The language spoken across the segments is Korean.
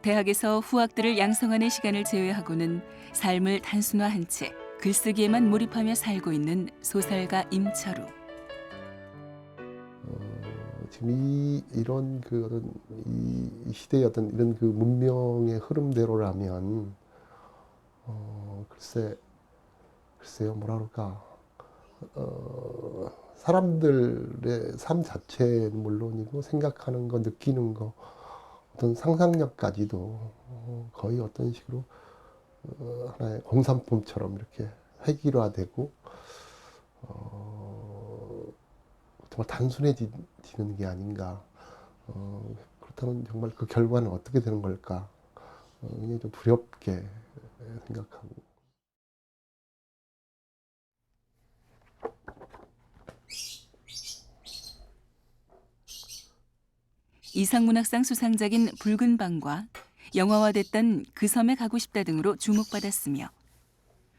대학에서 후학들을 양성하는 시간을 제외하고는 삶을 단순화한 채 글쓰기에만 몰입하며 살고 있는 소설가 임철우. 지금 이런 그 어떤 이 시대의 어떤 이런 그 문명의 흐름대로라면 글쎄요 뭐라 그럴까 사람들의 삶 자체는 물론이고 생각하는 거 느끼는 거 어떤 상상력까지도 거의 어떤 식으로 하나의 공산품처럼 이렇게 획일화되고 정말 단순해지는 게 아닌가. 그렇다면 정말 그 결과는 어떻게 되는 걸까? 굉장히 좀 두렵게 생각하고. 이상문학상 수상작인 붉은 방과 영화화됐던 그 섬에 가고 싶다 등으로 주목받았으며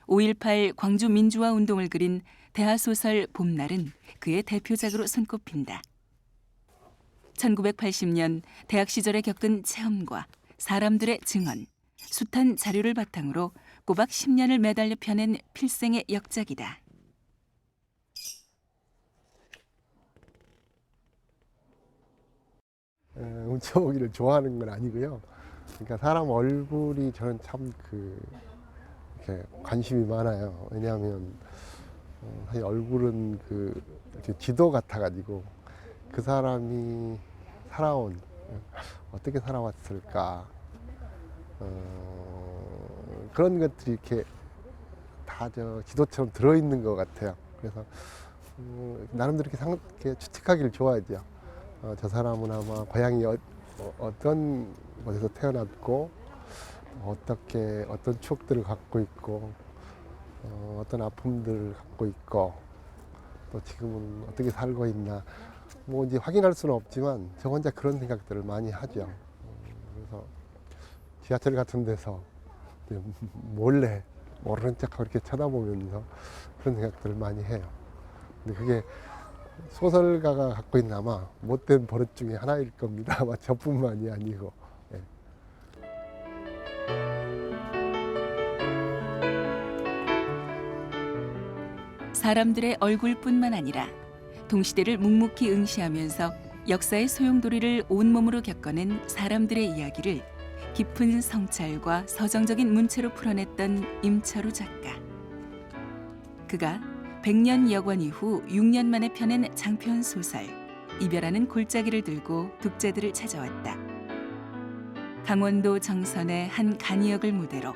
5.18 광주 민주화 운동을 그린 대하소설 봄날은 그의 대표작으로 손꼽힌다. 1980년 대학 시절에 겪은 체험과 사람들의 증언, 숱한 자료를 바탕으로 꼬박 10년을 매달려 펴낸 필생의 역작이다. 훔쳐보기를 좋아하는 건 아니고요. 그러니까 사람 얼굴이 저는 참 이렇게 관심이 많아요. 왜냐하면 사실 얼굴은 이렇게 지도 같아가지고 그 사람이 살아온 어떻게 살아왔을까 그런 것들이 이렇게 다 저 지도처럼 들어있는 것 같아요. 그래서 나름대로 이렇게 추측하기를 좋아하죠. 저 사람은 아마 고향이 어떤 곳에서 태어났고 어떤 추억들을 갖고 있고 어떤 아픔들을 갖고 있고 또 지금은 어떻게 살고 있나 뭐 이제 확인할 수는 없지만 저 혼자 그런 생각들을 많이 하죠. 그래서 지하철 같은 데서 몰래 모르는 척하고 이렇게 쳐다보면서 그런 생각들을 많이 해요. 근데 그게 소설가가 갖고 있는 아마 못된 버릇 중에 하나일 겁니다. 아마 저뿐만이 아니고. 예. 사람들의 얼굴뿐만 아니라 동시대를 묵묵히 응시하면서 역사의 소용돌이를 온몸으로 겪어낸 사람들의 이야기를 깊은 성찰과 서정적인 문체로 풀어냈던 임철우 작가. 그가 100년 여관 이후 6년 만에 펴낸 장편 소설 이별하는 골짜기를 들고 독자들을 찾아왔다. 강원도 정선의 한 간이역을 무대로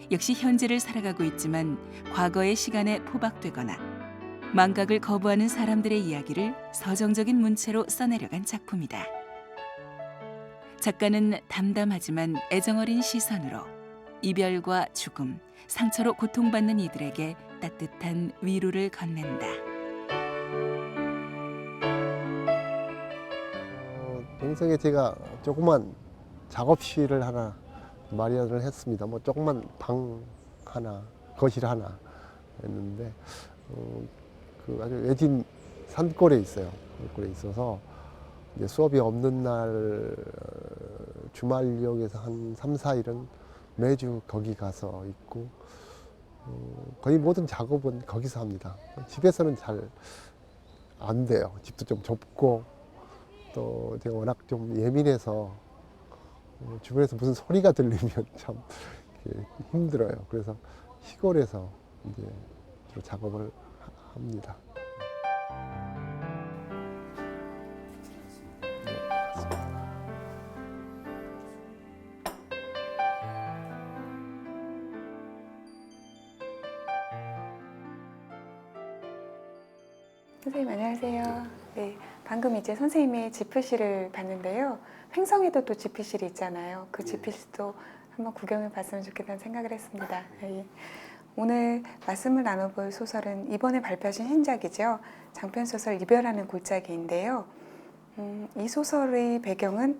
역시 현재를 살아가고 있지만 과거의 시간에 포박되거나 망각을 거부하는 사람들의 이야기를 서정적인 문체로 써내려간 작품이다. 작가는 담담하지만 애정어린 시선으로 이별과 죽음, 상처로 고통받는 이들에게 따뜻한 위로를 건넨다. 평생에 제가 조그만 작업실을 하나 마련을 했습니다. 뭐 조그만 방 하나, 거실 하나 했는데 그 아주 외진 산골에 있어요. 산골에 있어서 이제 수업이 없는 날 주말역에서 한 3, 4일은 매주 거기 가서 있고 거의 모든 작업은 거기서 합니다. 집에서는 잘 안 돼요. 집도 좀 좁고 또 제가 워낙 좀 예민해서 주변에서 무슨 소리가 들리면 참 힘들어요. 그래서 시골에서 이제 주로 작업을 합니다. 선생님 안녕하세요. 네, 방금 이제 선생님의 집필실을 봤는데요. 횡성에도 또 집필실이 있잖아요. 그 집필실도 한번 구경해 봤으면 좋겠다는 생각을 했습니다. 네. 오늘 말씀을 나눠볼 소설은 이번에 발표하신 신작이죠. 장편소설 이별하는 골짜기인데요. 이 소설의 배경은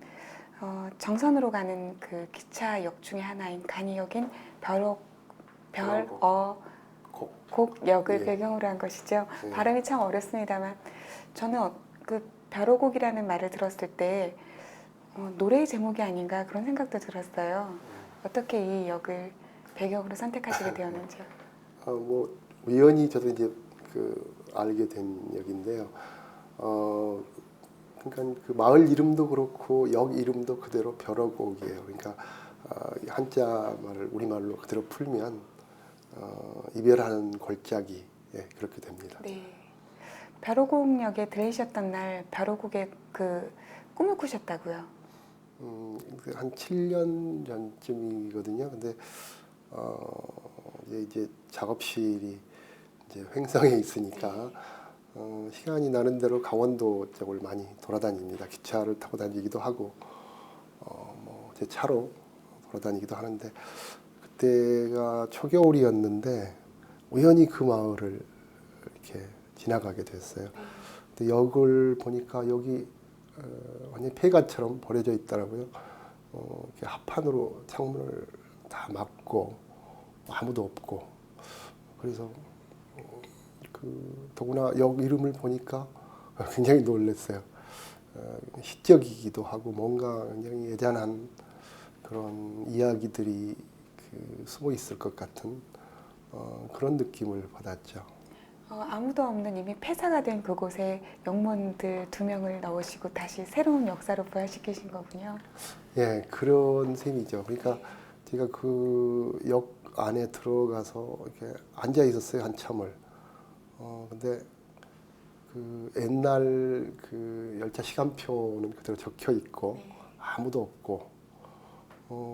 정선으로 가는 그 기차역 중에 하나인 간이역인 곡역을 배경으로 한 것이죠. 발음이 참 어렵습니다만 저는 그 벼로곡이라는 말을 들었을 때 노래의 제목이 아닌가 그런 생각도 들었어요. 어떻게 이 역을 배경으로 선택하시게 되었는지요? 뭐 우연히 저도 이제 알게 된 역인데요. 그러니까 그 마을 이름도 그렇고 역 이름도 그대로 벼러곡이에요. 그러니까 한자말을 우리말로 그대로 풀면 이별하는 골짜기, 예, 그렇게 됩니다. 네. 벼로곡 역에 들리셨던 날 벼로곡의 그 꿈을 꾸셨다고요? 한 7년 전쯤이거든요. 근데 이제 작업실이 이제 횡성에 있으니까 시간이 나는 대로 강원도 쪽을 많이 돌아다닙니다. 기차를 타고 다니기도 하고 제 차로 돌아다니기도 하는데 그때가 초겨울이었는데 우연히 그 마을을 이렇게 지나가게 됐어요. 근데 역을 보니까 여기 완전 폐가처럼 버려져 있더라고요. 이렇게 합판으로 창문을 다 막고 아무도 없고 그래서 더구나 역 이름을 보니까 굉장히 놀랐어요. 시적이기도 하고 뭔가 굉장히 애잔한 그런 이야기들이 숨어 있을 것 같은 그런 느낌을 받았죠. 아무도 없는 이미 폐사가 된 그곳에 역문들 2명을 넣으시고 다시 새로운 역사로 부활시키신 거군요. 예, 그런 셈이죠. 그러니까 제가 그 역 안에 들어가서 이렇게 앉아 있었어요, 한참을. 근데 그 옛날 그 열차 시간표는 그대로 적혀 있고 아무도 없고.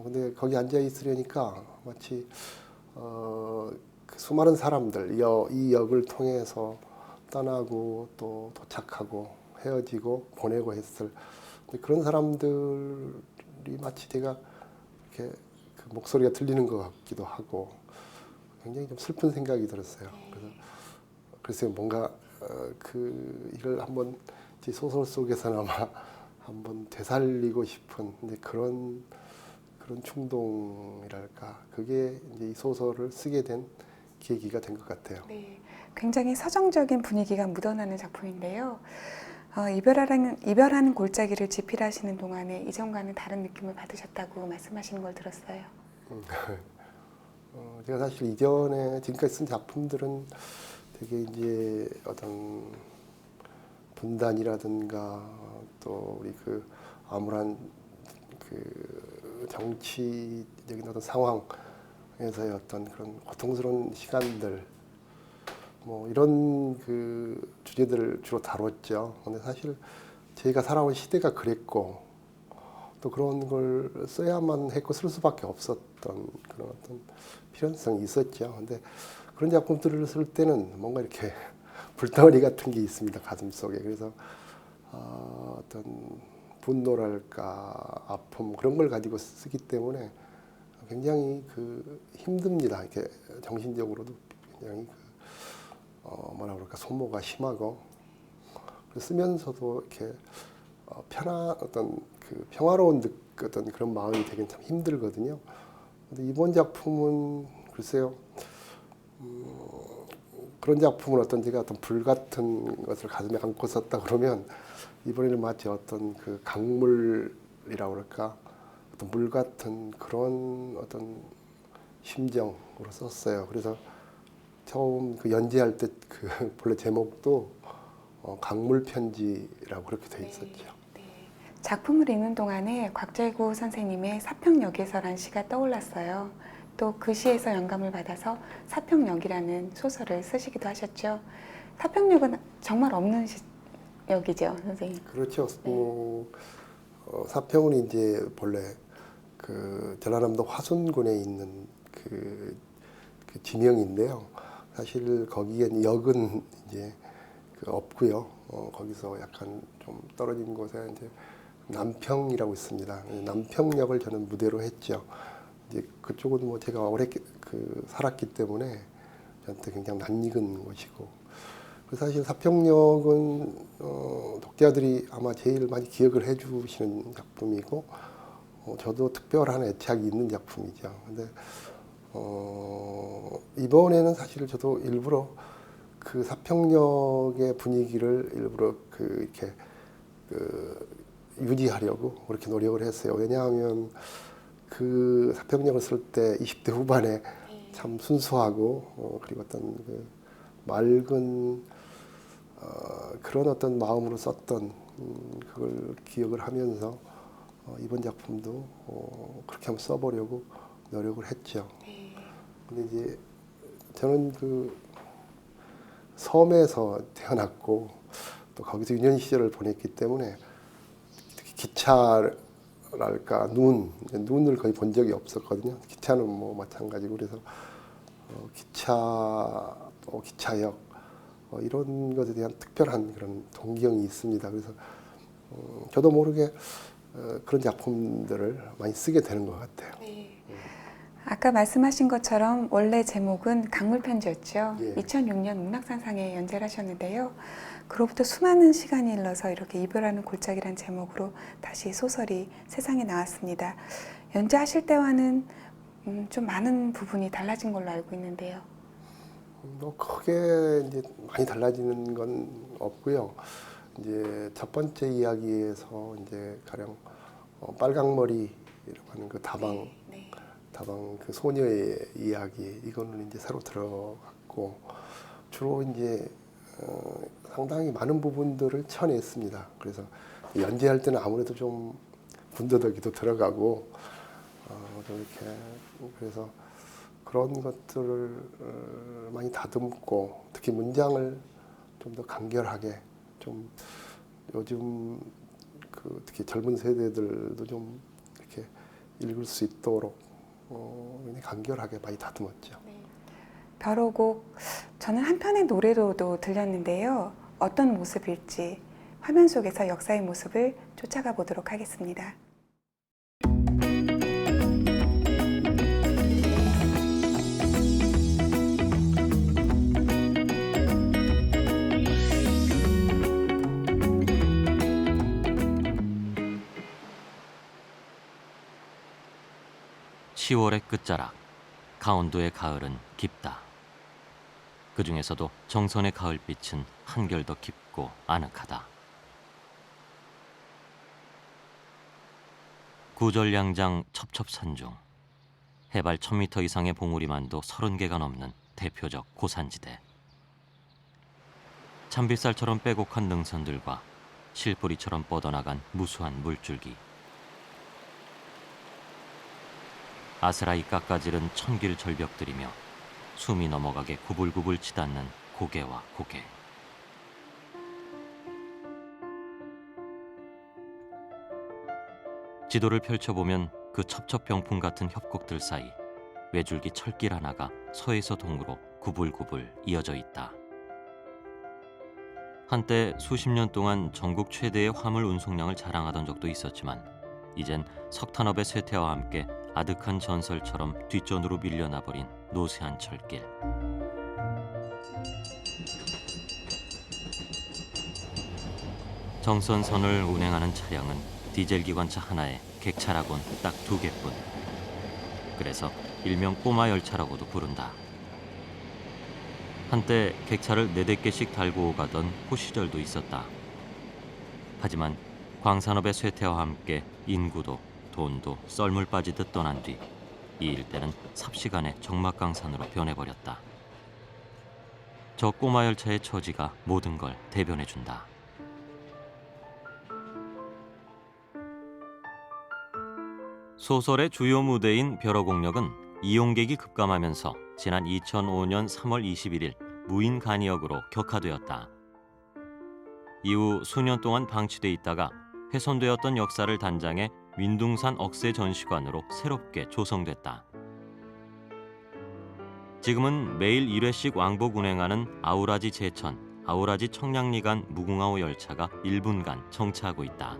근데 거기 앉아 있으려니까 마치 그 수많은 사람들 이 역을 통해서 떠나고 또 도착하고 헤어지고 보내고 했을 그런 사람들이 마치 제가 이렇게 그 목소리가 들리는 것 같기도 하고 굉장히 좀 슬픈 생각이 들었어요. 그래서 뭔가 이걸 한번 제 소설 속에서나마 한번 되살리고 싶은 이제 그런 충동이랄까 그게 이제 이 소설을 쓰게 된 계기가 된 것 같아요. 네, 굉장히 서정적인 분위기가 묻어나는 작품인데요. 이별하는 골짜기를 집필하시는 동안에 이전과는 다른 느낌을 받으셨다고 말씀하시는 걸 들었어요. 제가 사실 이전에 지금까지 쓴 작품들은 되게 이제 어떤 분단이라든가 또 우리 그 암울한 그 정치적인 어떤 상황에서의 어떤 그런 고통스러운 시간들 뭐 이런 그 주제들을 주로 다뤘죠. 근데 사실 제가 살아온 시대가 그랬고 또 그런 걸 써야만 했고 쓸 수밖에 없었던 그런 어떤 필연성이 있었죠. 근데 그런 작품들을 쓸 때는 뭔가 이렇게 불덩어리 같은 게 있습니다, 가슴 속에. 그래서 어떤 분노랄까 아픔 그런 걸 가지고 쓰기 때문에 굉장히 힘듭니다. 이렇게 정신적으로도 굉장히 뭐라 그럴까 소모가 심하고 쓰면서도 이렇게 어떤 평화로운 어떤 그런 마음이 되긴 참 힘들거든요. 근데 이번 작품은 글쎄요. 그런 작품은 제가 어떤 불 같은 것을 가슴에 안고 썼다 그러면 이번에는 마치 어떤 그 강물이라고 그럴까 어떤 물 같은 그런 어떤 심정으로 썼어요. 그래서 처음 연재할 때 본래 제목도 강물 편지라고 그렇게 돼 있었죠. 작품을 읽는 동안에 곽재구 선생님의 사평역에서란 시가 떠올랐어요. 또 그 시에서 영감을 받아서 사평역이라는 소설을 쓰시기도 하셨죠. 사평역은 정말 없는 역이죠, 선생님. 그렇죠. 사평은 이제 본래 전라남도 화순군에 있는 그 지명인데요. 사실 거기엔 역은 이제 없고요. 거기서 약간 좀 떨어진 곳에 이제 남평이라고 있습니다. 남평역을 저는 무대로 했죠. 이제 그쪽은 뭐 제가 오래 살았기 때문에 저한테 굉장히 낯익은 곳이고. 사실 사평역은 독자들이 아마 제일 많이 기억을 해주시는 작품이고, 저도 특별한 애착이 있는 작품이죠. 근데 이번에는 사실 저도 일부러 사평역의 분위기를 일부러 이렇게 유지하려고 그렇게 노력을 했어요. 왜냐하면 그 사평역을 쓸 때 20대 후반에 참 순수하고 그리고 어떤 그 맑은 그런 어떤 마음으로 썼던 그걸 기억을 하면서 이번 작품도 그렇게 한번 써보려고 노력을 했죠. 근데 이제 저는 그 섬에서 태어났고 또 거기서 유년 시절을 보냈기 때문에 특히 기차랄까 눈을 거의 본 적이 없었거든요. 기차는 뭐 마찬가지고 그래서 기차 또 기차역 이런 것에 대한 특별한 그런 동경이 있습니다. 그래서 저도 모르게 그런 작품들을 많이 쓰게 되는 것 같아요. 아까 말씀하신 것처럼 원래 제목은 강물편지였죠. 예. 2006년 문학상상에 연재를 하셨는데요. 그로부터 수많은 시간이 흘러서 이렇게 이별하는 골짜기란 제목으로 다시 소설이 세상에 나왔습니다. 연재하실 때와는 좀 많은 부분이 달라진 걸로 알고 있는데요. 뭐 크게 이제 많이 달라지는 건 없고요. 이제 첫 번째 이야기에서 이제 가령 빨강머리라고 하는 그 다방 그 소녀의 이야기 이거는 이제 새로 들어갔고 주로 이제 상당히 많은 부분들을 쳐냈습니다. 그래서 연재할 때는 아무래도 좀 군더더기도 들어가고 좀 이렇게 그래서 그런 것들을 많이 다듬고 특히 문장을 좀 더 간결하게 좀 요즘 그 특히 젊은 세대들도 좀 이렇게 읽을 수 있도록 간결하게 많이 다듬었죠. 벼로곡 저는 한편의 노래로도 들렸는데요. 어떤 모습일지 화면 속에서 역사의 모습을 쫓아가 보도록 하겠습니다. (10월의) 끝자락 강원도의 가을은 깊다. 그 중에서도 정선의 가을빛은 한결 더 깊고 아늑하다. 구절양장 첩첩산중 해발 1000m 이상의 봉우리만도 30개가 넘는 대표적 고산지대. 참빗살처럼 빼곡한 능선들과 실뿌리처럼 뻗어나간 무수한 물줄기. 아스라이 깎아지른 천길 절벽들이며 숨이 넘어가게 구불구불 치닫는 고개와 고개. 지도를 펼쳐보면 그 첩첩병풍 같은 협곡들 사이 외줄기 철길 하나가 서에서 동으로 구불구불 이어져 있다. 한때 수십 년 동안 전국 최대의 화물 운송량을 자랑하던 적도 있었지만 이젠 석탄업의 쇠퇴와 함께 아득한 전설처럼 뒷전으로 밀려나버린 노쇠한 철길. 정선선을 운행하는 차량은 디젤 기관차 하나에 객차라곤 딱 2개뿐. 그래서 일명 꼬마 열차라고도 부른다. 한때 객차를 4-5개씩 달고 가던 호시절도 있었다. 하지만 광산업의 쇠퇴와 함께 인구도 돈도 썰물 빠지듯 떠난 뒤 이 일대는 삽시간에 적막강산으로 변해버렸다. 저 꼬마 열차의 처지가 모든 걸 대변해준다. 소설의 주요 무대인 벼러공역은 이용객이 급감하면서 지난 2005년 3월 21일 무인간이역으로 격하되었다. 이후 수년 동안 방치돼 있다가 훼손되었던 역사를 단장해 민둥산 억새전시관으로 새롭게 조성됐다. 지금은 매일 1회씩 왕복 운행하는 아우라지 제천, 아우라지 청량리 간 무궁화호 열차가 1분간 정차하고 있다.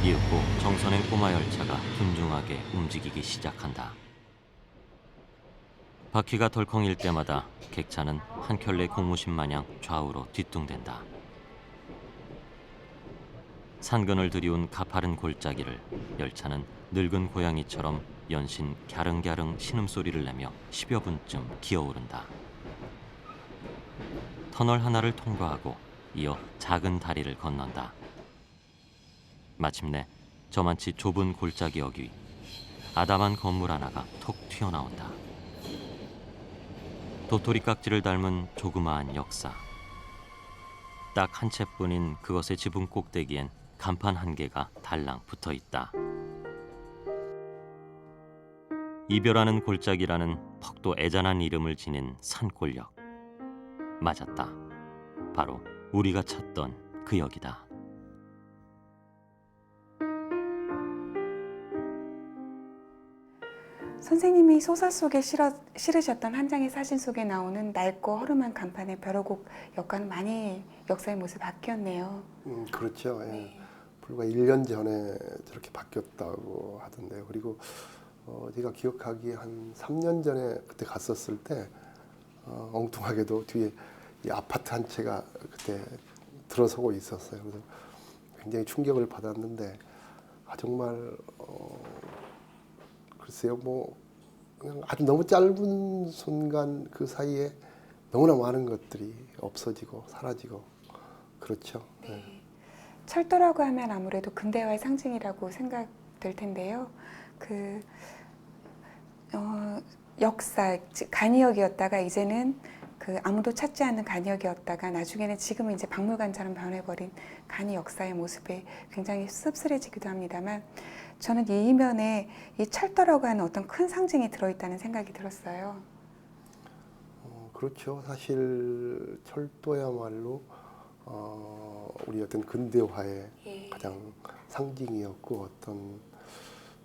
이윽고 정선행 꼬마 열차가 둔중하게 움직이기 시작한다. 바퀴가 덜컹 일 때마다 객차는 한 켤레 고무신 마냥 좌우로 뒤뚱댄다. 산근을 들이운 가파른 골짜기를 열차는 늙은 고양이처럼 연신 갸릉갸릉 신음소리를 내며 10여 분쯤 기어오른다. 터널 하나를 통과하고 이어 작은 다리를 건넌다. 마침내 저만치 좁은 골짜기역 위 아담한 건물 하나가 톡 튀어나온다. 도토리 깍지를 닮은 조그마한 역사. 딱 한 채뿐인 그것의 지붕 꼭대기엔 간판 한 개가 달랑 붙어 있다. 이별하는 골짜기라는 턱도 애잔한 이름을 지닌 산골역. 맞았다. 바로 우리가 찾던 그 역이다. 선생님이 소설 속에 실으셨던 한 장의 사진 속에 나오는 낡고 허름한 간판의 벼르곡 역과는 많이 역사의 모습이 바뀌었네요. 그렇죠. 예. 네. 불과 1년 전에 저렇게 바뀌었다고 하던데요. 그리고 제가 기억하기에 한 3년 전에 그때 갔었을 때 엉뚱하게도 뒤에 이 아파트 한 채가 그때 들어서고 있었어요. 그래서 굉장히 충격을 받았는데 정말 글쎄요, 뭐 그냥 아주 너무 짧은 순간 그 사이에 너무나 많은 것들이 없어지고 사라지고 그렇죠. 네. 철도라고 하면 아무래도 근대화의 상징이라고 생각될 텐데요. 역사, 즉 간이역이었다가 이제는 아무도 찾지 않는 간이역이었다가 나중에는 지금은 이제 박물관처럼 변해버린 간이 역사의 모습에 굉장히 씁쓸해지기도 합니다만 저는 이 이면에 이 철도라고 하는 어떤 큰 상징이 들어있다는 생각이 들었어요. 그렇죠. 사실 철도야말로 우리 어떤 근대화의 가장 상징이었고 어떤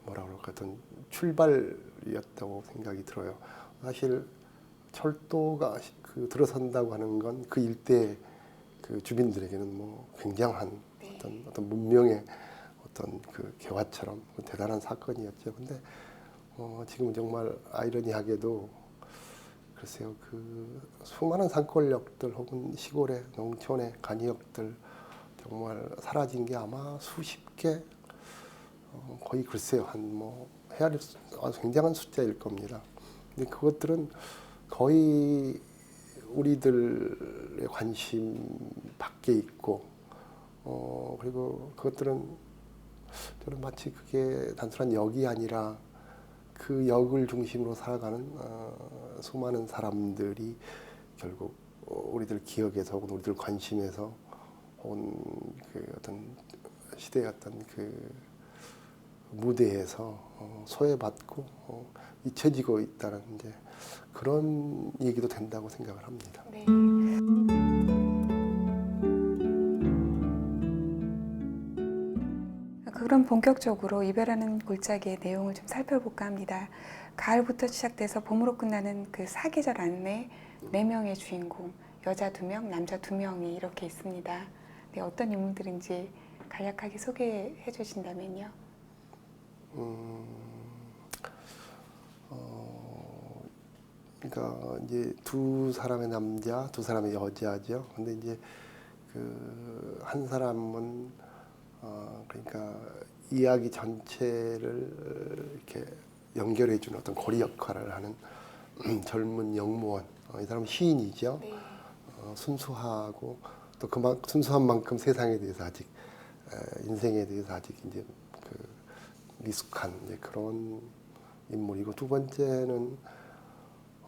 뭐라 그럴까 어떤 출발이었다고 생각이 들어요. 사실 철도가 들어선다고 하는 건 그 일대 그 주민들에게는 뭐 굉장한 어떤 문명의 어떤 그 개화처럼 대단한 사건이었죠. 근데 지금은 정말 아이러니하게도 글쎄요, 그 수많은 산골역들 혹은 시골의 농촌의 간이역들 정말 사라진 게 아마 수십 개, 거의 글쎄요, 한 뭐 헤아릴 아주 굉장한 숫자일 겁니다. 근데 그것들은 거의 우리들의 관심 밖에 있고, 그리고 그것들은 저는 마치 그게 단순한 역이 아니라 그 역을 중심으로 살아가는 수많은 사람들이 결국 우리들 기억에서 혹은 우리들 관심에서 혹은 그 어떤 시대의 어떤 그 무대에서 소외받고 잊혀지고 있다는 이제 그런 얘기도 된다고 생각을 합니다. 네. 그럼 본격적으로 이별하는 골짜기의 내용을 좀 살펴볼까 합니다. 가을부터 시작돼서 봄으로 끝나는 그 사계절 안에 4명의 주인공, 여자 2명, 남자 2명이 이렇게 있습니다. 네, 어떤 인물들인지 간략하게 소개해 주신다면요. 그러니까 이제 두 사람의 남자, 두 사람의 여자죠. 근데 이제 그 한 사람은 그러니까 이야기 전체를 이렇게 연결해주는 어떤 고리 역할을 하는 젊은 영무원. 이 사람은 시인이죠. 네. 순수하고 또 순수한 만큼 세상에 대해서 아직 인생에 대해서 아직 이제 그 미숙한 이제 그런 인물이고 두 번째는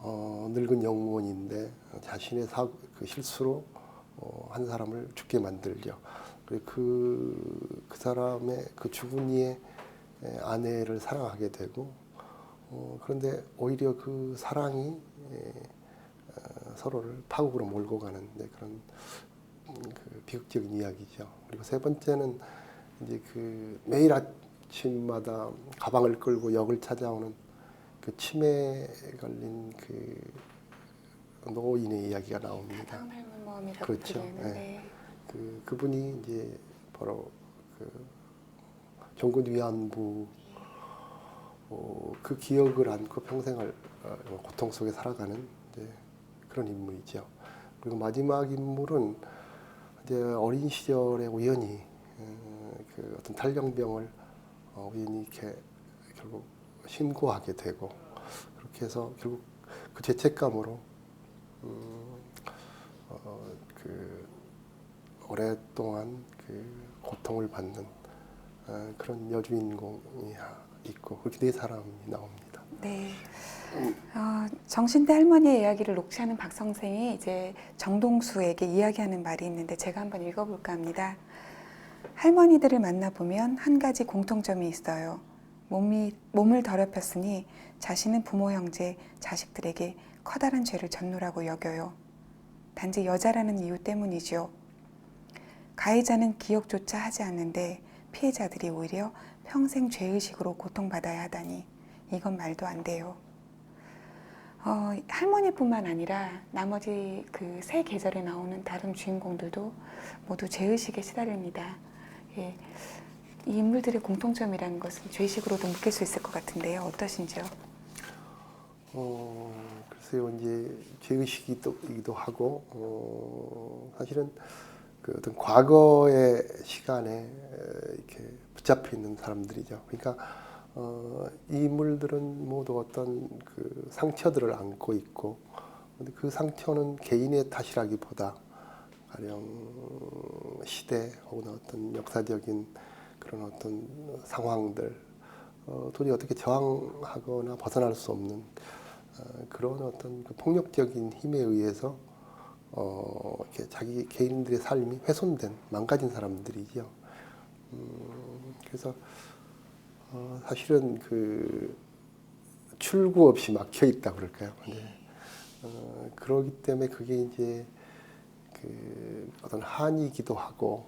늙은 영무원인데 자신의 그 실수로 한 사람을 죽게 만들죠. 그리고 그 사람의 그 죽은 이의 아내를 사랑하게 되고 그런데 오히려 그 사랑이 서로를 파국으로 몰고 가는 그런 그 비극적인 이야기죠. 그리고 세 번째는 이제 그 매일 아침마다 가방을 끌고 역을 찾아오는 그 치매에 걸린 그 노인의 이야기가 나옵니다. 삶은 모험이라고 그렇죠. 불리는, 네. 그분이 이제 바로 그 종군 위안부 그 기억을 안고 평생을 고통 속에 살아가는 이제 그런 인물이죠. 그리고 마지막 인물은 이제 어린 시절에 우연히 그 어떤 탈영병을 우연히 이렇게 결국 신고하게 되고 그렇게 해서 결국 그 죄책감으로 오랫동안 그 고통을 받는 그런 여주인공이 있고 그렇게 네 사람이 나옵니다. 네. 정신대 할머니의 이야기를 녹취하는 박 선생이 이제 정동수에게 이야기하는 말이 있는데 제가 한번 읽어볼까 합니다. 할머니들을 만나보면 한 가지 공통점이 있어요. 몸을 더럽혔으니 자신은 부모, 형제, 자식들에게 커다란 죄를 졌노라고 여겨요. 단지 여자라는 이유 때문이죠. 가해자는 기억조차 하지 않는데 피해자들이 오히려 평생 죄의식으로 고통받아야 하다니 이건 말도 안 돼요. 할머니뿐만 아니라 나머지 그 세 계절에 나오는 다른 주인공들도 모두 죄의식에 시달립니다. 예, 이 인물들의 공통점이라는 것은 죄의식으로도 묶일 수 있을 것 같은데요. 어떠신지요? 글쎄요, 이제 죄의식이기도 하고 사실은 그 어떤 과거의 시간에 이렇게 붙잡혀 있는 사람들이죠. 그러니까 이 인물들은 모두 어떤 그 상처들을 안고 있고, 근데 그 상처는 개인의 탓이라기보다 가령 시대 혹은 어떤 역사적인 그런 어떤 상황들, 도저히 어떻게 저항하거나 벗어날 수 없는 그런 어떤 그 폭력적인 힘에 의해서 이렇게 자기 개인들의 삶이 훼손된, 망가진 사람들이죠. 그래서 사실은 그 출구 없이 막혀 있다 그럴까요? 네. 그러기 때문에 그게 이제 그 어떤 한이기도 하고,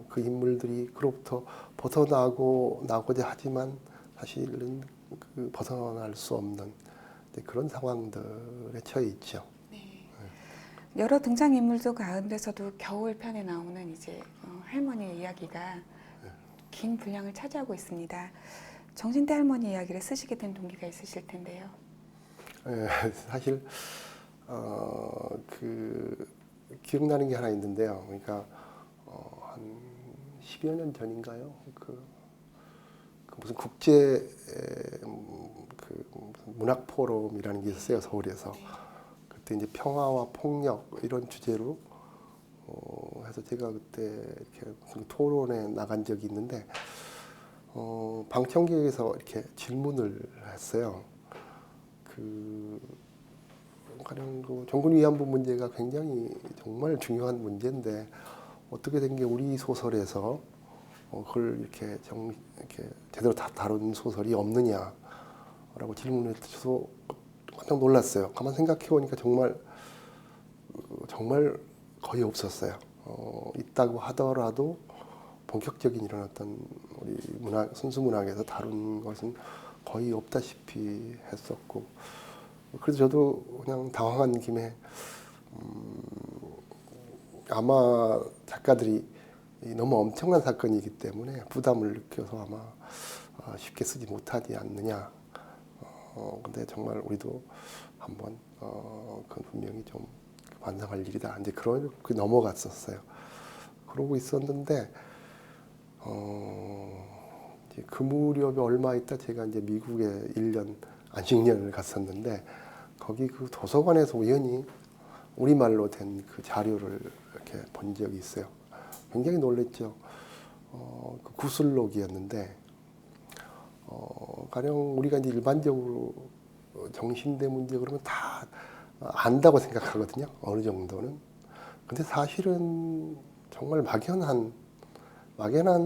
그 인물들이 그로부터 벗어나고자 하지만 사실은 그 벗어날 수 없는 그런 상황들에 처해 있죠. 여러 등장인물들 가운데서도 겨울 편에 나오는 이제 할머니의 이야기가 긴 분량을 차지하고 있습니다. 정신대 할머니 이야기를 쓰시게 된 동기가 있으실 텐데요. 사실 그 기억나는 게 하나 있는데요. 그러니까 한 10여 년 전인가요? 그 무슨 국제 그 문학 포럼이라는 게 있었어요, 서울에서. 그때 이제 평화와 폭력 이런 주제로 해서 제가 그때 이렇게 무슨 토론에 나간 적이 있는데 방청객에서 이렇게 질문을 했어요. 가령 그 종군 위안부 문제가 굉장히 정말 중요한 문제인데 어떻게 된 게 우리 소설에서 그걸 이렇게 제대로 다 다룬 소설이 없느냐라고 질문을 해서 깜짝 놀랐어요. 가만 생각해 보니까 정말 거의 없었어요. 있다고 하더라도 본격적인 이런 어떤 우리 순수 문학에서 다룬 것은 거의 없다시피 했었고, 그래서 저도 그냥 당황한 김에 아마 작가들이 너무 엄청난 사건이기 때문에 부담을 느껴서 아마 쉽게 쓰지 못하지 않느냐. 근데 정말 우리도 한번 그건 분명히 좀 반성할 일이다. 이제 그렇게 넘어갔었어요. 그러고 있었는데 이제 그 무렵에 얼마 있다 제가 이제 미국에 1년 안식년을 갔었는데 거기 그 도서관에서 우연히 우리말로 된 그 자료를 이렇게 본 적이 있어요. 굉장히 놀랬죠. 그 구술록이었는데 가령 우리가 이제 일반적으로 정신대 문제 그러면 다 안다고 생각하거든요. 어느 정도는. 근데 사실은 정말 막연한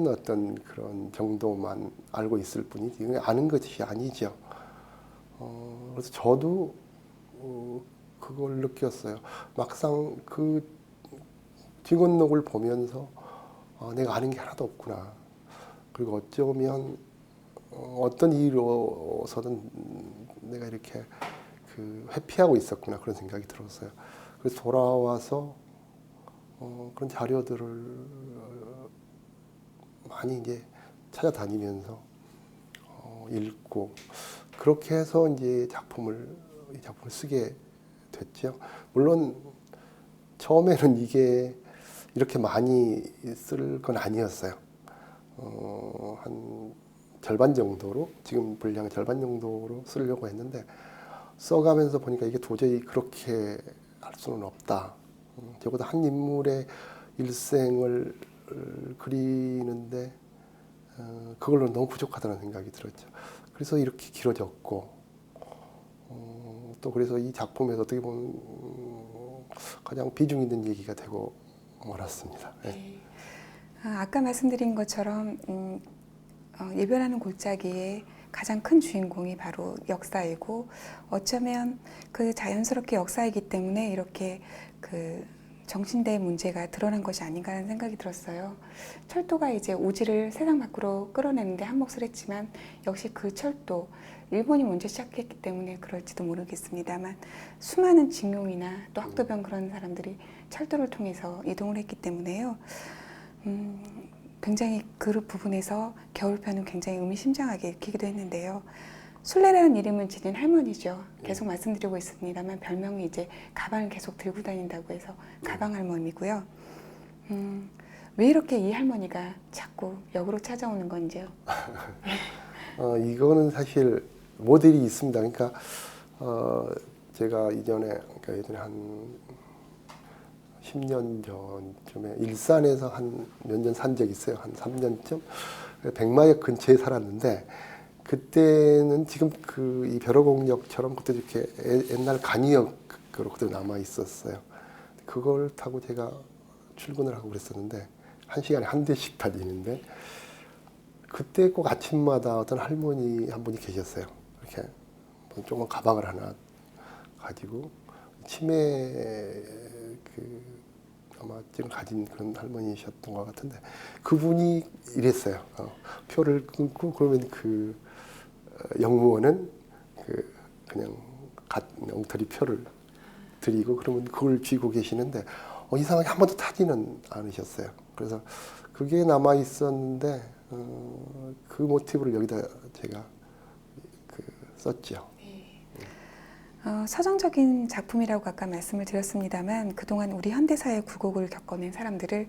어떤 그런 정도만 알고 있을 뿐이지 아는 것이 아니죠. 그래서 저도 그걸 느꼈어요. 막상 그 직원록을 보면서 내가 아는 게 하나도 없구나. 그리고 어쩌면 어떤 이유로서든 내가 이렇게 회피하고 있었구나 그런 생각이 들었어요. 그래서 돌아와서 그런 자료들을 많이 이제 찾아다니면서 읽고 그렇게 해서 이제 이 작품을 쓰게 됐죠. 물론 처음에는 이게 이렇게 많이 쓸 건 아니었어요. 한 절반 정도로, 지금 분량의 절반 정도로 쓰려고 했는데 써가면서 보니까 이게 도저히 그렇게 할 수는 없다. 적어도 한 인물의 일생을 그리는데 그걸로 너무 부족하다는 생각이 들었죠. 그래서 이렇게 길어졌고 또 그래서 이 작품에서 어떻게 보면 가장 비중 있는 얘기가 되고 말았습니다. 네. 아까 말씀드린 것처럼 이별하는 골짜기의 가장 큰 주인공이 바로 역사이고 어쩌면 그 자연스럽게 역사이기 때문에 이렇게 그 정신대 문제가 드러난 것이 아닌가라는 생각이 들었어요. 철도가 이제 오지를 세상 밖으로 끌어내는데 한몫을 했지만 역시 그 철도 일본이 먼저 시작했기 때문에 그럴지도 모르겠습니다만 수많은 직용이나 또 학도병 그런 사람들이 철도를 통해서 이동을 했기 때문에요. 굉장히 그 부분에서 겨울편은 굉장히 의미심장하게 읽히기도 했는데요. 순례라는 이름을 지닌 할머니죠. 계속 말씀드리고 있습니다만 별명이 이제 가방을 계속 들고 다닌다고 해서 가방 할머니고요. 왜 이렇게 이 할머니가 자꾸 역으로 찾아오는 건지요? 이거는 사실 모델이 있습니다. 그러니까 제가 그러니까 예전에 한 10년 전쯤에 일산에서 한 몇 년 산 적이 있어요. 한 3년쯤. 백마역 근처에 살았는데 그때는 지금 이 벼러공역처럼 그때 이렇게 옛날 간이역으로 그대로 남아 있었어요. 그걸 타고 제가 출근을 하고 그랬었는데 1시간에 한 대씩 다니는데 그때 꼭 아침마다 어떤 할머니 한 분이 계셨어요. 이렇게 조그만 가방을 하나 가지고 치매 아마 지금 가진 그런 할머니셨던 것 같은데 그분이 이랬어요. 표를 끊고 그러면 영무원은 그냥 엉터리 표를 드리고 그러면 그걸 쥐고 계시는데 이상하게 한 번도 타지는 않으셨어요. 그래서 그게 남아 있었는데 그 모티브를 여기다 제가 썼죠. 서정적인 작품이라고 아까 말씀을 드렸습니다만 그동안 우리 현대사의 굴곡을 겪어낸 사람들을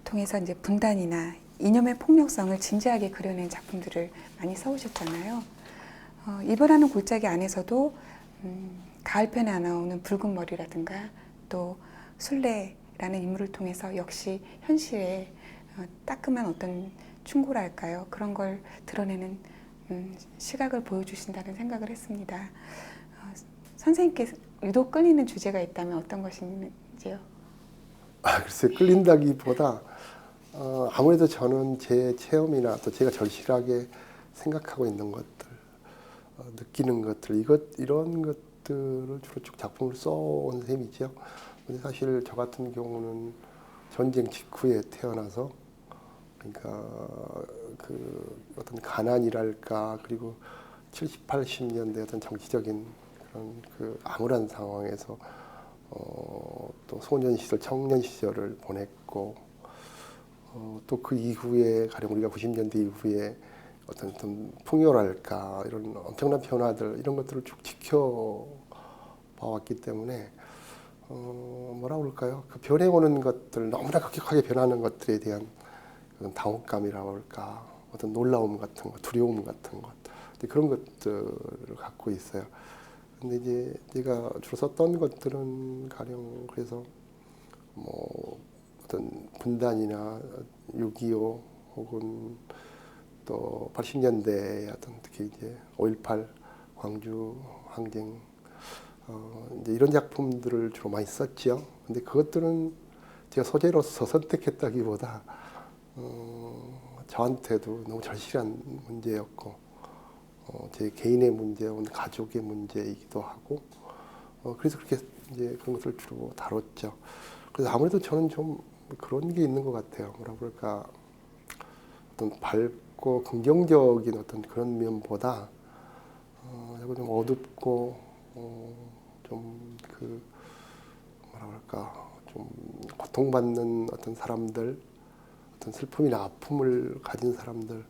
통해서 이제 분단이나 이념의 폭력성을 진지하게 그려낸 작품들을 많이 써오셨잖아요. 이별하는 골짜기 안에서도 가을편에 나오는 붉은 머리라든가 또 순례라는 인물을 통해서 역시 현실의 따끔한 어떤 충고랄까요? 그런 걸 드러내는 시각을 보여주신다는 생각을 했습니다. 선생님께 유독 끌리는 주제가 있다면 어떤 것인지요? 글쎄 끌린다기보다 아무래도 저는 제 체험이나 또 제가 절실하게 생각하고 있는 것들, 느끼는 것들, 이런 것들을 주로 쭉 작품을 써온 셈이죠. 근데 사실 저 같은 경우는 전쟁 직후에 태어나서 그러니까 어떤 가난이랄까 그리고 70, 80년대 어떤 정치적인 그런 암울한 상황에서 또 소년 시절, 청년 시절을 보냈고 또 그 이후에 가령 우리가 90년대 이후에 어떤 풍요랄까 이런 엄청난 변화들 이런 것들을 쭉 지켜봐왔기 때문에 뭐라 그럴까요? 그 변해오는 것들 너무나 급격하게 변하는 것들에 대한 그런 당혹감이라고 할까 어떤 놀라움 같은 것, 두려움 같은 것 그런 것들을 갖고 있어요. 근데 이제 제가 주로 썼던 것들은 가령 그래서 뭐 어떤 분단이나 6.25 혹은 또 80년대 어떤 특히 이제 5.18 광주 항쟁 이제 이런 작품들을 주로 많이 썼지요. 근데 그것들은 제가 소재로서 선택했다기보다 저한테도 너무 절실한 문제였고 제 개인의 문제, 가족의 문제이기도 하고 그래서 그렇게 이제 그런 것을 주로 다뤘죠. 그래서 아무래도 저는 좀 그런 게 있는 것 같아요. 뭐라 그럴까 어떤 밝고 긍정적인 어떤 그런 면보다 좀 어둡고 좀 뭐라 그럴까 좀 고통받는 어떤 사람들, 어떤 슬픔이나 아픔을 가진 사람들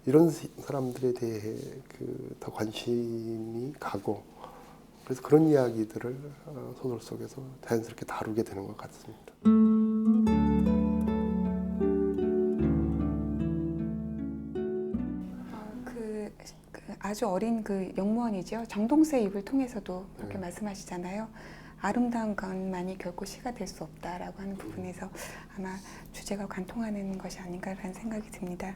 이런 사람들에 대해 더 관심이 가고 그래서 그런 이야기들을 소설 속에서 자연스럽게 다루게 되는 것 같습니다. 아주 어린 그 영무원이죠. 정동수의 입을 통해서도 그렇게 말씀하시잖아요. 아름다운 것만이 결코 시가 될 수 없다라고 하는 부분에서 아마 주제가 관통하는 것이 아닌가라는 생각이 듭니다.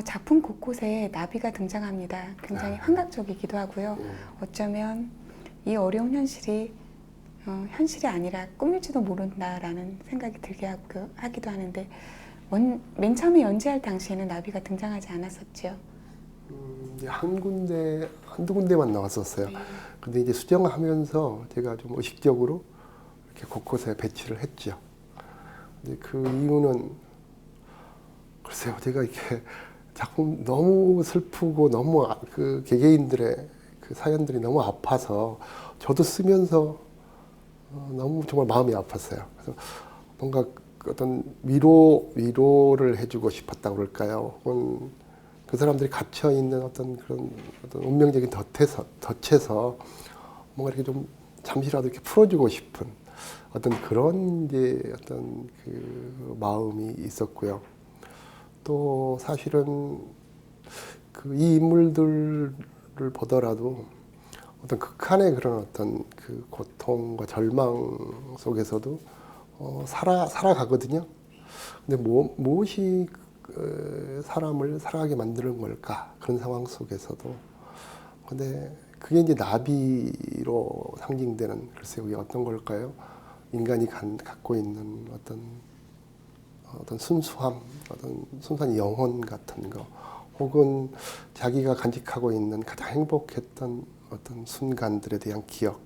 작품 곳곳에 나비가 등장합니다. 굉장히 환각적이기도 하고요. 어쩌면 이 어려운 현실이 현실이 아니라 꿈일지도 모른다라는 생각이 들게 하기도 하는데 맨 처음에 연재할 당시에는 나비가 등장하지 않았었죠. 이제 한두 군데만 나왔었어요. 근데 이제 수정하면서 제가 좀 의식적으로 이렇게 곳곳에 배치를 했죠. 근데 그 이유는 글쎄요, 제가 이렇게 작품 너무 슬프고 너무 그 개개인들의 그 사연들이 너무 아파서 저도 쓰면서 너무 정말 마음이 아팠어요. 그래서 뭔가 어떤 위로를 해주고 싶었다고 그럴까요? 혹은 그 사람들이 갇혀 있는 어떤 그런 어떤 운명적인 덫에서 뭔가 이렇게 좀 잠시라도 이렇게 풀어주고 싶은 어떤 그런 이제 어떤 그 마음이 있었고요. 또 사실은 그 이 인물들을 보더라도 어떤 극한의 그런 어떤 그 고통과 절망 속에서도 살아가거든요. 근데 무엇이 사람을 살아가게 만드는 걸까? 그런 상황 속에서도. 근데 그게 이제 나비로 상징되는, 글쎄요, 그게 어떤 걸까요? 인간이 갖고 있는 어떤 순수함, 어떤 순수한 영혼 같은 거, 혹은 자기가 간직하고 있는 가장 행복했던 어떤 순간들에 대한 기억,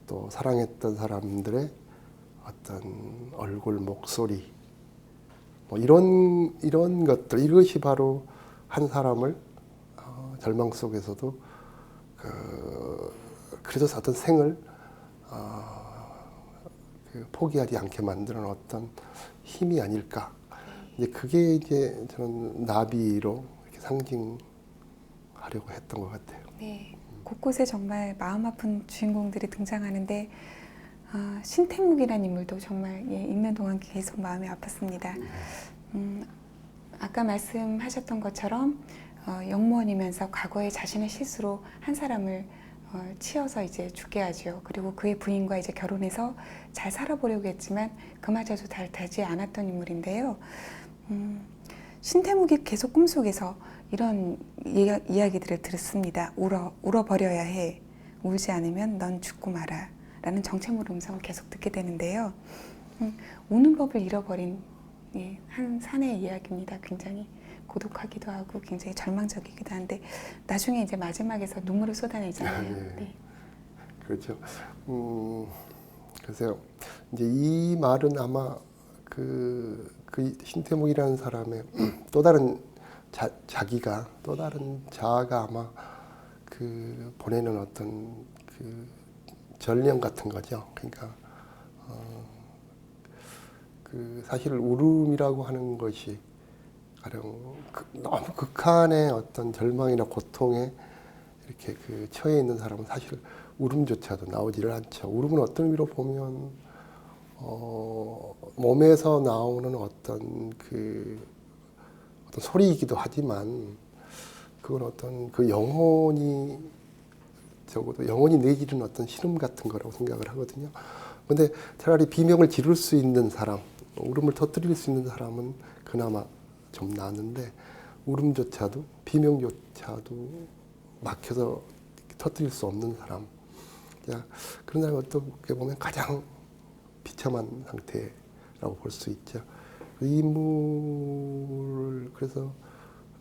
또 사랑했던 사람들의 어떤 얼굴, 목소리, 뭐 이런 것들, 이것이 바로 한 사람을 절망 속에서도 그래도 어떤 생을 포기하지 않게 만드는 어떤 힘이 아닐까. 이제 그게 이제 저는 나비로 이렇게 상징하려고 했던 것 같아요. 네, 곳곳에 정말 마음 아픈 주인공들이 등장하는데 신태묵이라는 인물도 정말 읽는 동안 계속 마음이 아팠습니다. 아까 말씀하셨던 것처럼 영무원이면서 과거에 자신의 실수로 한 사람을 치여서 이제 죽게 하죠. 그리고 그의 부인과 이제 결혼해서 잘 살아보려고 했지만 그마저도 잘 되지 않았던 인물인데요. 신태묵이 계속 꿈속에서 이런 이야기들을 들었습니다. 울어버려야 해. 울지 않으면 넌 죽고 마라. 라는 정체모를 음성을 계속 듣게 되는데요. 우는 법을 잃어버린 한 사내의 이야기입니다. 굉장히 고독하기도 하고 굉장히 절망적이기도 한데 나중에 이제 마지막에서 눈물을 쏟아내잖아요. 네. 그렇죠. 글쎄요. 이제 이 말은 아마 그 신태묵이라는 사람의 또 다른 자기가, 또 다른 자아가 아마 그 보내는 어떤 그 전령 같은 거죠. 그러니까 그 사실 울음이라고 하는 것이 가령 너무 극한의 어떤 절망이나 고통에 이렇게 그 처해 있는 사람은 사실 울음조차도 나오지를 않죠. 울음은 어떤 의미로 보면 몸에서 나오는 어떤 소리이기도 하지만 그건 어떤 그 영혼이 적어도 영혼이 내지르는 어떤 신음 같은 거라고 생각을 하거든요. 근데 차라리 비명을 지를 수 있는 사람, 울음을 터뜨릴 수 있는 사람은 그나마 좀 나았는데 울음조차도 비명조차도 막혀서 터뜨릴 수 없는 사람, 그런 사람이 어떻게 보면 가장 비참한 상태라고 볼 수 있죠. 이 인물을 그래서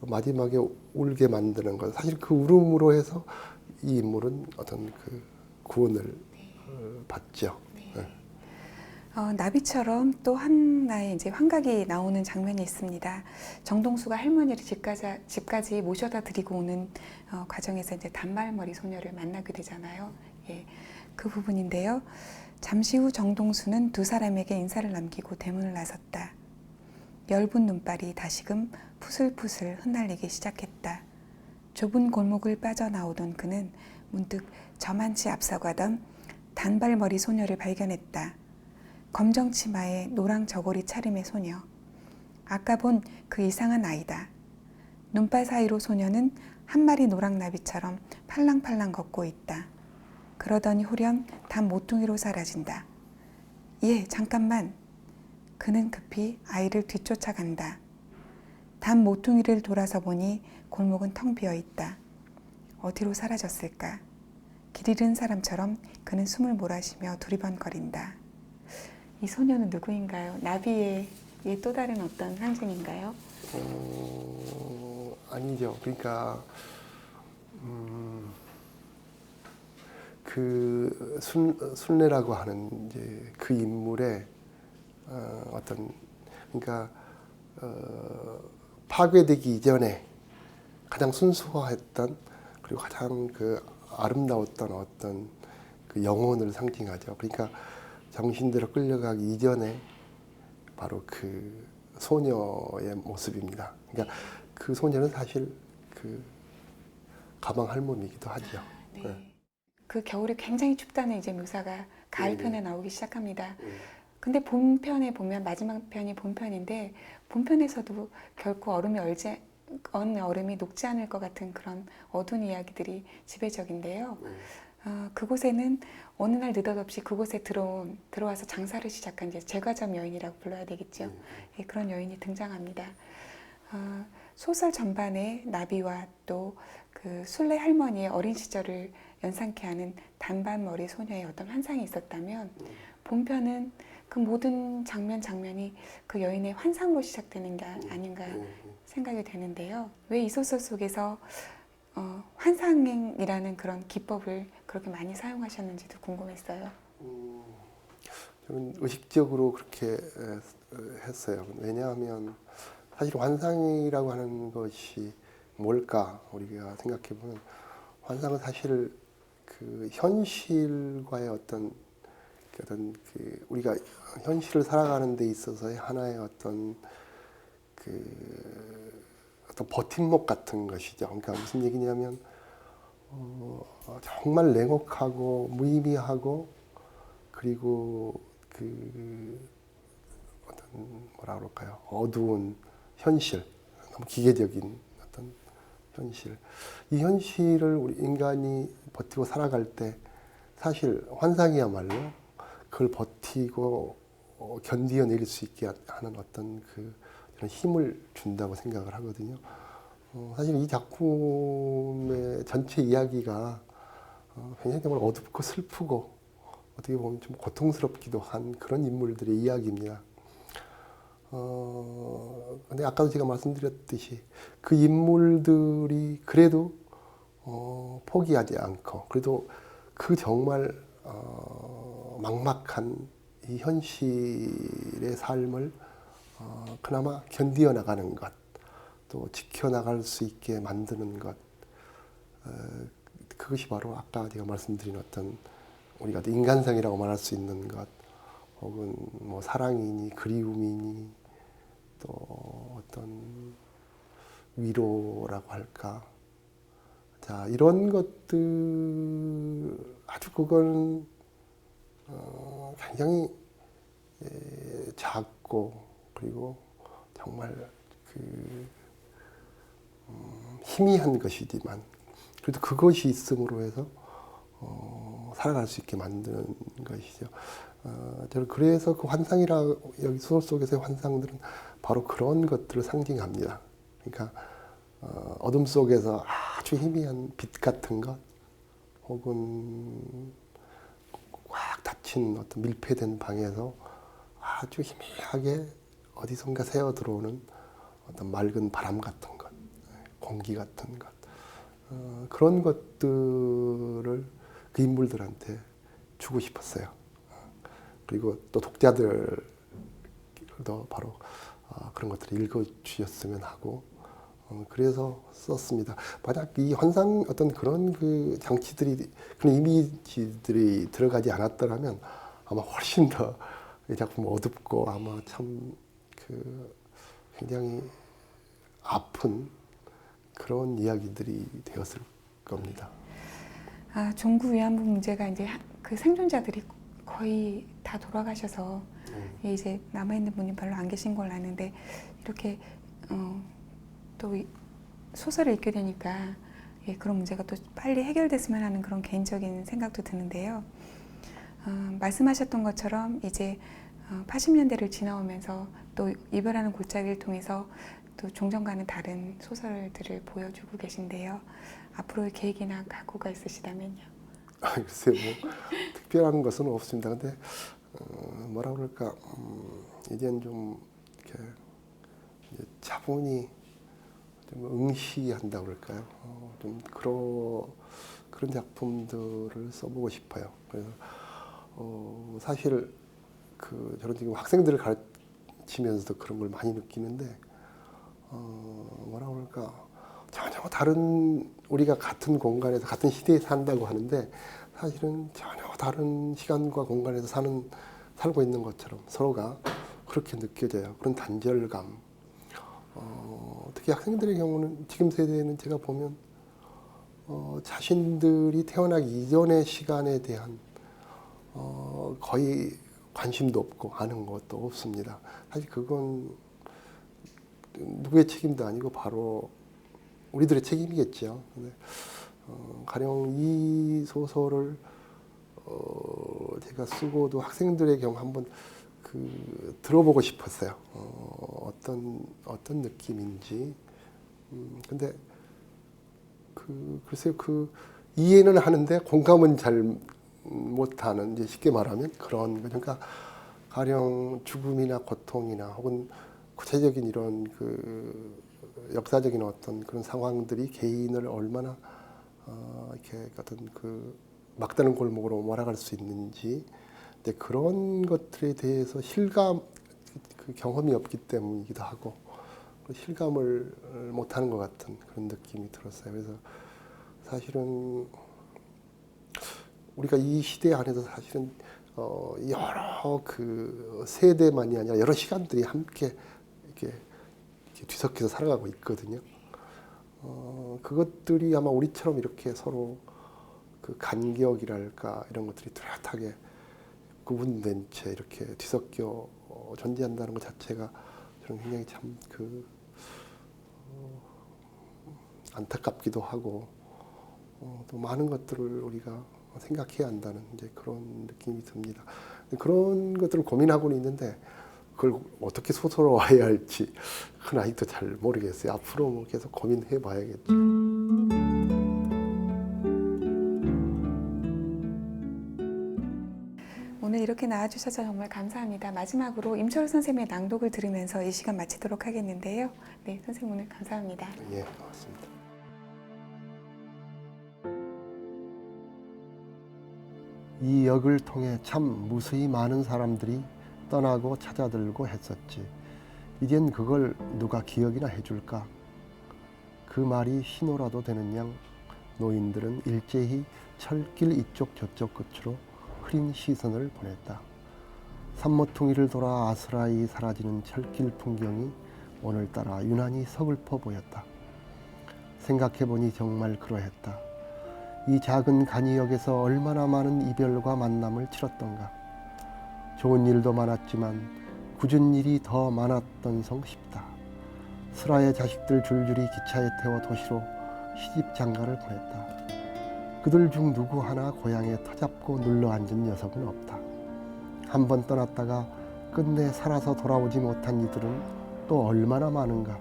마지막에 울게 만드는 것, 사실 그 울음으로 해서 이 인물은 어떤 그 구원을 받죠. 네. 나비처럼 또 하나의 이제 환각이 나오는 장면이 있습니다. 정동수가 할머니를 집까지 모셔다 드리고 오는 과정에서 이제 단발머리 소녀를 만나게 되잖아요. 예, 그 부분인데요. 잠시 후 정동수는 두 사람에게 인사를 남기고 대문을 나섰다. 엷은 눈발이 다시금 푸슬푸슬 흩날리기 시작했다. 좁은 골목을 빠져나오던 그는 문득 저만치 앞서가던 단발머리 소녀를 발견했다. 검정 치마에 노랑 저고리 차림의 소녀. 아까 본 그 이상한 아이다. 눈발 사이로 소녀는 한 마리 노랑나비처럼 팔랑팔랑 걷고 있다. 그러더니 홀연 담 모퉁이로 사라진다. 예, 잠깐만. 그는 급히 아이를 뒤쫓아간다. 담 모퉁이를 돌아서 보니 골목은 텅 비어 있다. 어디로 사라졌을까? 길 잃은 사람처럼 그는 숨을 몰아쉬며 두리번거린다. 이 소녀는 누구인가요? 나비의 또 다른 어떤 상징인가요? 아니죠. 그러니까 그 순례라고 하는 이제 그 인물의 어떤 그러니까 파괴되기 이전에 가장 순수했던 그리고 가장 그 아름다웠던 어떤 그 영혼을 상징하죠. 그러니까 정신대로 끌려가기 이전에 바로 그 소녀의 모습입니다. 그러니까 그 소녀는 사실 그 가방 할머니이기도 하죠. 네. 네. 그 겨울이 굉장히 춥다는 이제 묘사가 가을 네. 편에 나오기 시작합니다. 근데 본편에 보면 마지막 편이 본편인데 본편에서도 결코 언 얼음이 녹지 않을 것 같은 그런 어두운 이야기들이 지배적인데요. 그곳에는 어느 날 느닷없이 그곳에 들어와서 장사를 시작한 이제 제과점 여인이라고 불러야 되겠죠. 예, 그런 여인이 등장합니다. 소설 전반에 나비와 또 그 순례 할머니의 어린 시절을 연상케 하는 단발머리 소녀의 어떤 환상이 있었다면 본편은 그 모든 장면이 그 여인의 환상으로 시작되는 게 아닌가 생각이 되는데요. 왜 이 소설 속에서 환상이라는 그런 기법을 그렇게 많이 사용하셨는지도 궁금했어요. 저는 의식적으로 그렇게 했어요. 왜냐하면 사실 환상이라고 하는 것이 뭘까 우리가 생각해 보면 환상은 사실 그 현실과의 어떤 그 우리가 현실을 살아가는 데 있어서의 하나의 어떤 어떤 버팀목 같은 것이죠. 그러니까 무슨 얘기냐면 정말 냉혹하고 무의미하고 그리고 그 어떤 뭐라 그럴까요? 어두운 현실, 너무 기계적인 어떤 현실. 이 현실을 우리 인간이 버티고 살아갈 때 사실 환상이야말로 그걸 버티고 견디어낼 수 있게 하는 어떤 그런 힘을 준다고 생각을 하거든요. 사실 이 작품의 전체 이야기가 굉장히 정말 어둡고 슬프고 어떻게 보면 좀 고통스럽기도 한 그런 인물들의 이야기입니다. 근데 아까도 제가 말씀드렸듯이 그 인물들이 그래도 포기하지 않고 그래도 그 정말 막막한 이 현실의 삶을 그나마 견디어 나가는 것, 또 지켜나갈 수 있게 만드는 것, 그것이 바로 아까 제가 말씀드린 어떤 우리가 인간성이라고 말할 수 있는 것, 혹은 뭐 사랑이니 그리움이니 또 어떤 위로라고 할까. 자, 이런 것들 아주 그건 굉장히 작고 그리고 정말 희미한 것이지만 그래도 그것이 있음으로 해서 살아갈 수 있게 만드는 것이죠. 저는 그래서 그 환상이라 여기 소설 속에서의 환상들은 바로 그런 것들을 상징합니다. 그러니까 어둠 속에서 아주 희미한 빛 같은 것, 혹은 꽉 닫힌 어떤 밀폐된 방에서 아주 희미하게 어디선가 새어 들어오는 어떤 맑은 바람 같은 것, 공기 같은 것, 그런 것들을 그 인물들한테 주고 싶었어요. 그리고 또 독자들도 바로 그런 것들을 읽어주셨으면 하고, 그래서 썼습니다. 만약 이 환상 어떤 그런 그 장치들이, 그런 이미지들이 들어가지 않았더라면 아마 훨씬 더 이 작품 어둡고 아마 참 굉장히 아픈 그런 이야기들이 되었을 겁니다. 종구 위안부 문제가 이제 그 생존자들이 거의 다 돌아가셔서 이제 남아있는 분이 별로 안 계신 걸로 아는데 이렇게 또 소설을 읽게 되니까 예, 그런 문제가 또 빨리 해결됐으면 하는 그런 개인적인 생각도 드는데요. 말씀하셨던 것처럼 이제 80년대를 지나오면서 또 이별하는 골짜기를 통해서 또 종전과는 다른 소설들을 보여주고 계신데요. 앞으로의 계획이나 각오가 있으시다면요. 글쎄요, 뭐 특별한 것은 없습니다. 근데 뭐라 그럴까, 이제는 좀 이렇게 이제 차분히 좀 응시한다 그럴까요? 좀 그런 작품들을 써보고 싶어요. 그래서 사실 저는 지금 학생들을 가르치면서도 그런 걸 많이 느끼는데 뭐라 그럴까, 전혀 다른, 우리가 같은 공간에서 같은 시대에 산다고 하는데 사실은 전혀 다른 시간과 공간에서 살고 있는 것처럼 서로가 그렇게 느껴져요. 그런 단절감. 특히 학생들의 경우는 지금 세대는 제가 보면 자신들이 태어나기 이전의 시간에 대한 거의 관심도 없고 아는 것도 없습니다. 사실 그건 누구의 책임도 아니고 바로 우리들의 책임이겠죠. 근데 가령 이 소설을 제가 쓰고도 학생들의 경우 한번 들어보고 싶었어요. 어떤 느낌인지. 근데 글쎄요, 이해는 하는데 공감은 잘 못하는, 이제 쉽게 말하면 그런 거. 그러니까 가령 죽음이나 고통이나 혹은 구체적인 이런 역사적인 어떤 그런 상황들이 개인을 얼마나 이렇게 어떤 막다른 골목으로 몰아갈 수 있는지, 근데 그런 것들에 대해서 경험이 없기 때문이기도 하고 실감을 못하는 것 같은 그런 느낌이 들었어요. 그래서 사실은 우리가 이 시대 안에서 사실은 여러 세대만이 아니라 여러 시간들이 함께 이렇게 뒤섞여서 살아가고 있거든요. 그것들이 아마 우리처럼 이렇게 서로 간격이랄까 이런 것들이 뚜렷하게 구분된 채 이렇게 뒤섞여 존재한다는 것 자체가 저는 굉장히 참 안타깝기도 하고 또 많은 것들을 우리가 생각해야 한다는 이제 그런 느낌이 듭니다. 그런 것들을 고민하고는 있는데 그걸 어떻게 소설화해야 할지 그건 아직도 잘 모르겠어요. 앞으로 뭐 계속 고민해 봐야겠죠. 오늘 이렇게 나와주셔서 정말 감사합니다. 마지막으로 임철 선생님의 낭독을 들으면서 이 시간 마치도록 하겠는데요. 네, 선생님 오늘 감사합니다. 예, 고맙습니다. 이 역을 통해 참 무수히 많은 사람들이 떠나고 찾아들고 했었지. 이젠 그걸 누가 기억이나 해줄까? 그 말이 신호라도 되는 양 노인들은 일제히 철길 이쪽 저쪽 끝으로 흐린 시선을 보냈다. 산모퉁이를 돌아 아스라이 사라지는 철길 풍경이 오늘따라 유난히 서글퍼 보였다. 생각해보니 정말 그러했다. 이 작은 간이역에서 얼마나 많은 이별과 만남을 치렀던가. 좋은 일도 많았지만 굳은 일이 더 많았던 성 싶다. 슬아의 자식들 줄줄이 기차에 태워 도시로 시집 장가를 보냈다. 그들 중 누구 하나 고향에 터잡고 눌러앉은 녀석은 없다. 한 번 떠났다가 끝내 살아서 돌아오지 못한 이들은 또 얼마나 많은가.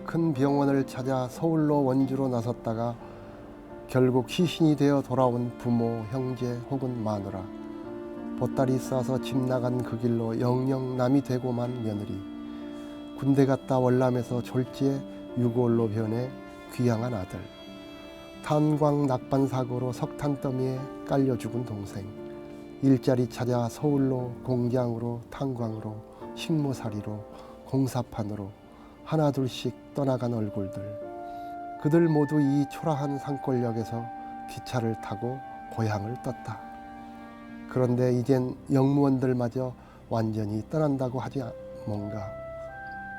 큰 병원을 찾아 서울로 원주로 나섰다가 결국 시신이 되어 돌아온 부모, 형제 혹은 마누라. 보따리 싸서 집 나간 그 길로 영영 남이 되고만 며느리. 군대 갔다 월남에서 졸지에 유골로 변해 귀향한 아들. 탄광 낙반 사고로 석탄 더미에 깔려 죽은 동생. 일자리 찾아 서울로, 공장으로, 탄광으로, 식모살이로, 공사판으로 하나둘씩 떠나간 얼굴들. 그들 모두 이 초라한 산골역에서 기차를 타고 고향을 떴다. 그런데 이젠 영무원들마저 완전히 떠난다고 하지 뭔가.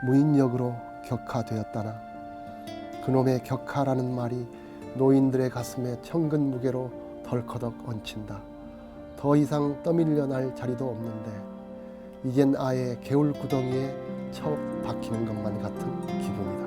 무인역으로 격하되었다나. 그놈의 격하라는 말이 노인들의 가슴에 천근 무게로 덜커덕 얹힌다. 더 이상 떠밀려 날 자리도 없는데 이젠 아예 개울 구덩이에 처 박히는 것만 같은 기분이다.